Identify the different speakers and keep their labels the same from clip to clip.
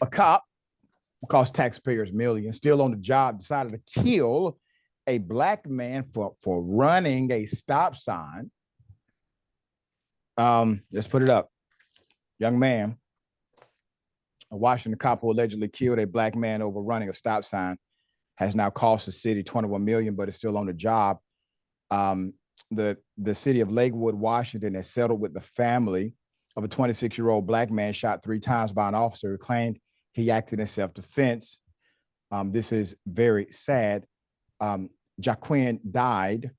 Speaker 1: A cop, cost taxpayers millions, still on the job, decided to kill a black man for running a stop sign. Let's put it up. Young man, a Washington cop who allegedly killed a black man over running a stop sign, has now cost the city $21 million, but is still on the job. The city of Lakewood, Washington, has settled with the family of a 26-year-old black man shot 3 times by an officer who claimed he acted in self-defense. This is very sad. Joquin died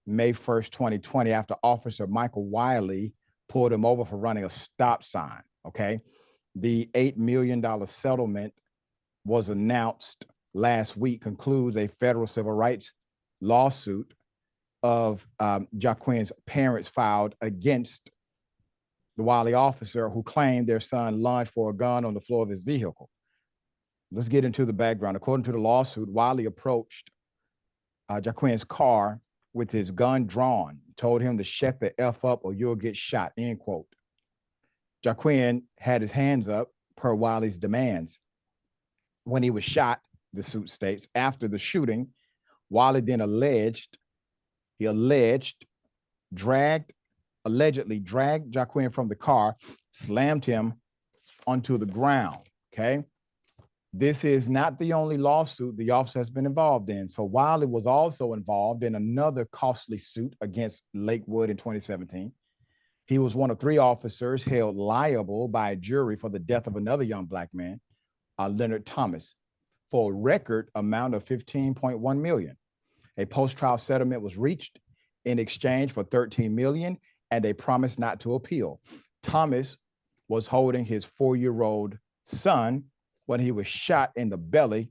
Speaker 1: May 1st, 2020, after Officer Michael Wiley pulled him over for running a stop sign, okay? The $8 million settlement was announced last week, concludes a federal civil rights lawsuit of Joquin's parents filed against the Wiley officer who claimed their son lunged for a gun on the floor of his vehicle. Let's get into the background. According to the lawsuit, Wiley approached Joquin's car with his gun drawn, told him to shut the F up or you'll get shot, end quote. Joquin had his hands up per Wiley's demands. When he was shot, the suit states, after the shooting, Wiley then allegedly dragged Joquin from the car, slammed him onto the ground, okay? This is not the only lawsuit the officer has been involved in. So Wiley was also involved in another costly suit against Lakewood in 2017. He was one of 3 officers held liable by a jury for the death of another young black man, Leonard Thomas, for a record amount of $15.1 million. A post-trial settlement was reached in exchange for $13 million and a promise not to appeal. Thomas was holding his 4-year-old son when he was shot in the belly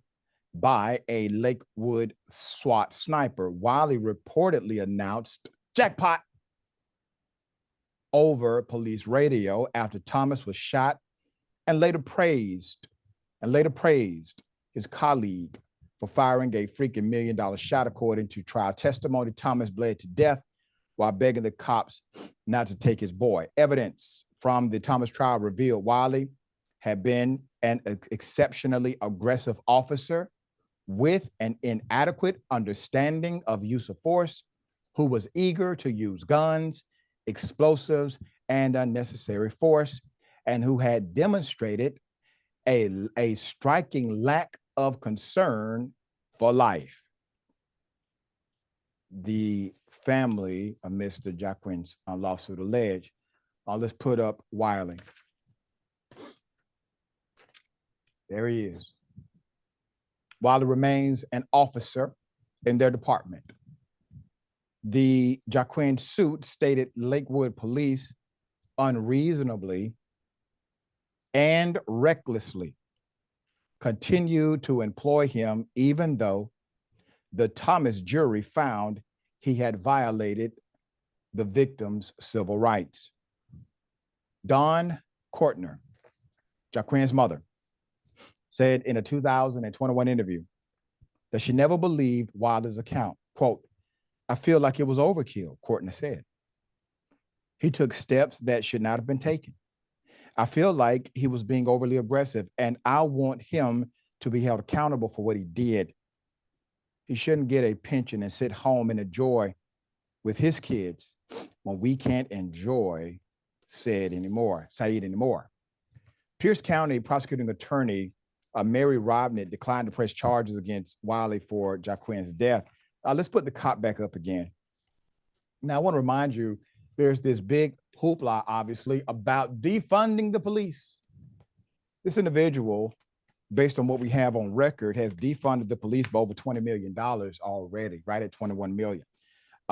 Speaker 1: by a Lakewood SWAT sniper. Wiley reportedly announced jackpot over police radio after Thomas was shot, and later praised his colleague for firing a freaking $1 million shot. According to trial testimony, Thomas bled to death while begging the cops not to take his boy. Evidence from the Thomas trial revealed Wiley had been an exceptionally aggressive officer with an inadequate understanding of use of force, who was eager to use guns, explosives, and unnecessary force, and who had demonstrated a striking lack of concern for life. The family of Mr. Joquin's lawsuit alleged. Let's put up Wiley. There he is. Wiley remains an officer in their department. The Joquin suit stated Lakewood police unreasonably and recklessly continued to employ him even though the Thomas jury found he had violated the victim's civil rights. Dawn Courtner, Joquin's mother, said in a 2021 interview that she never believed Wilder's account. Quote, "I feel like it was overkill," Courtner said. "He took steps that should not have been taken. I feel like he was being overly aggressive, and I want him to be held accountable for what he did. He shouldn't get a pension and sit home and enjoy with his kids when we can't enjoy Said anymore. Pierce County prosecuting attorney Mary Robnett declined to press charges against Wiley for Joquin's death. Let's put the cop back up again. Now, I want to remind you, there's this big hoopla, obviously, about defunding the police. This individual, based on what we have on record, has defunded the police by over $20 million already, right at $21 million.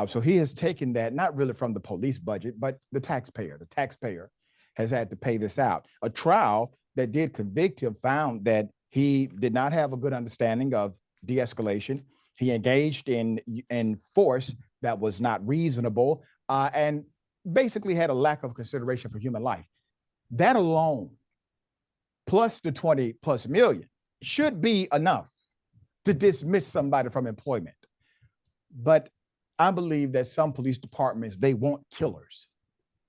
Speaker 1: So he has taken that, not really from the police budget, but the taxpayer. The taxpayer has had to pay this out. A trial that did convict him found that he did not have a good understanding of de-escalation. He engaged in force that was not reasonable and basically had a lack of consideration for human life. That alone, plus the 20+ million, should be enough to dismiss somebody from employment. But I believe that some police departments, they want killers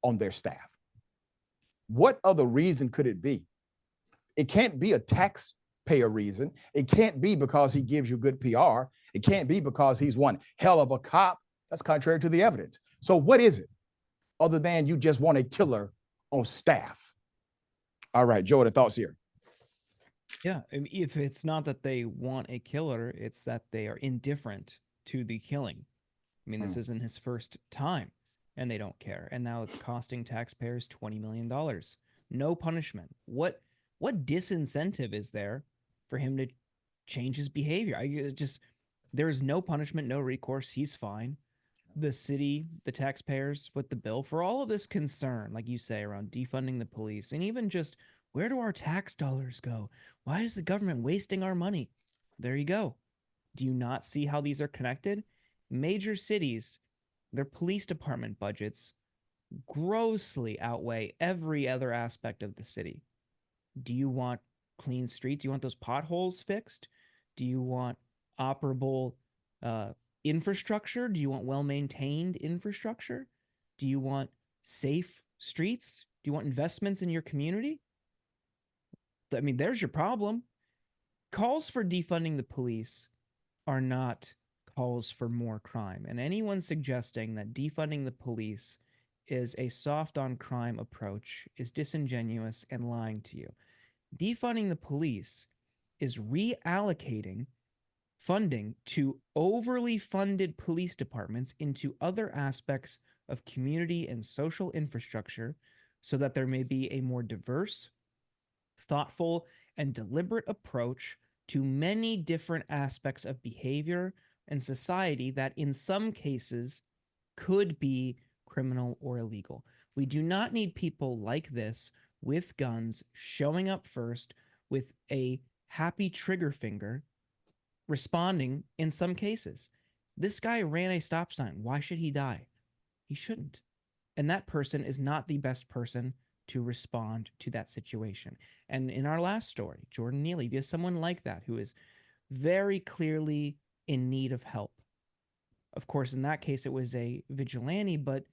Speaker 1: on their staff. What other reason could it be? It can't be a taxpayer reason. It can't be because he gives you good PR. It can't be because he's one hell of a cop. That's contrary to the evidence. So what is it other than you just want a killer on staff? All right, Jordan, thoughts here.
Speaker 2: Yeah, if it's not that they want a killer, it's that they are indifferent to the killing. I mean, this isn't his first time, and they don't care. And now it's costing taxpayers $20 million. No punishment. What disincentive is there for him to change his behavior? There is no punishment, no recourse. He's fine. The city, the taxpayers foot the bill for all of this concern, like you say, around defunding the police, and even just where do our tax dollars go? Why is the government wasting our money? There you go. Do you not see how these are connected? Major cities, their police department budgets grossly outweigh every other aspect of the city. Do you want clean streets? Do you want those potholes fixed? Do you want operable uh, infrastructure? Do you want well maintained infrastructure? Do you want safe streets? Do you want investments in your community? I mean, there's your problem. Calls for defunding the police are not calls for more crime. And anyone suggesting that defunding the police is a soft on crime approach is disingenuous and lying to you. Defunding the police is reallocating funding to overly funded police departments into other aspects of community and social infrastructure so that there may be a more diverse, thoughtful, and deliberate approach to many different aspects of behavior and society that in some cases could be criminal or illegal. We do not need people like this with guns showing up first with a happy trigger finger responding in some cases. This guy ran a stop sign. Why should he die? He shouldn't. And that person is not the best person to respond to that situation. And in our last story, Jordan Neely, if you have someone like that who is very clearly in need of help, of course, in that case, it was a vigilante, but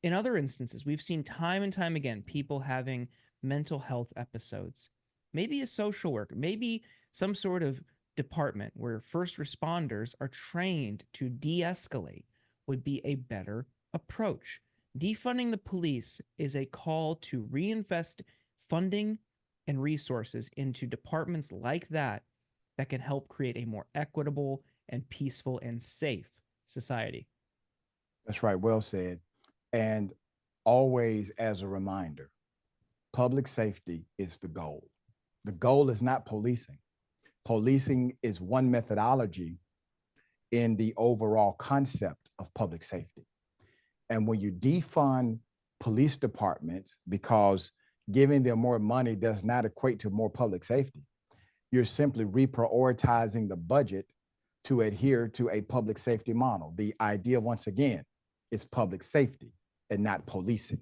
Speaker 2: in other instances, we've seen time and time again people having mental health episodes. Maybe a social worker, maybe some sort of department where first responders are trained to de escalate would be a better approach. Defunding the police is a call to reinvest funding and resources into departments like that that can help create a more equitable and peaceful and safe society.
Speaker 1: That's right. Well said. And always as a reminder, public safety is the goal. The goal is not policing. Policing is one methodology in the overall concept of public safety. And when you defund police departments because giving them more money does not equate to more public safety, you're simply reprioritizing the budget to adhere to a public safety model. The idea, once again, is public safety and not policing.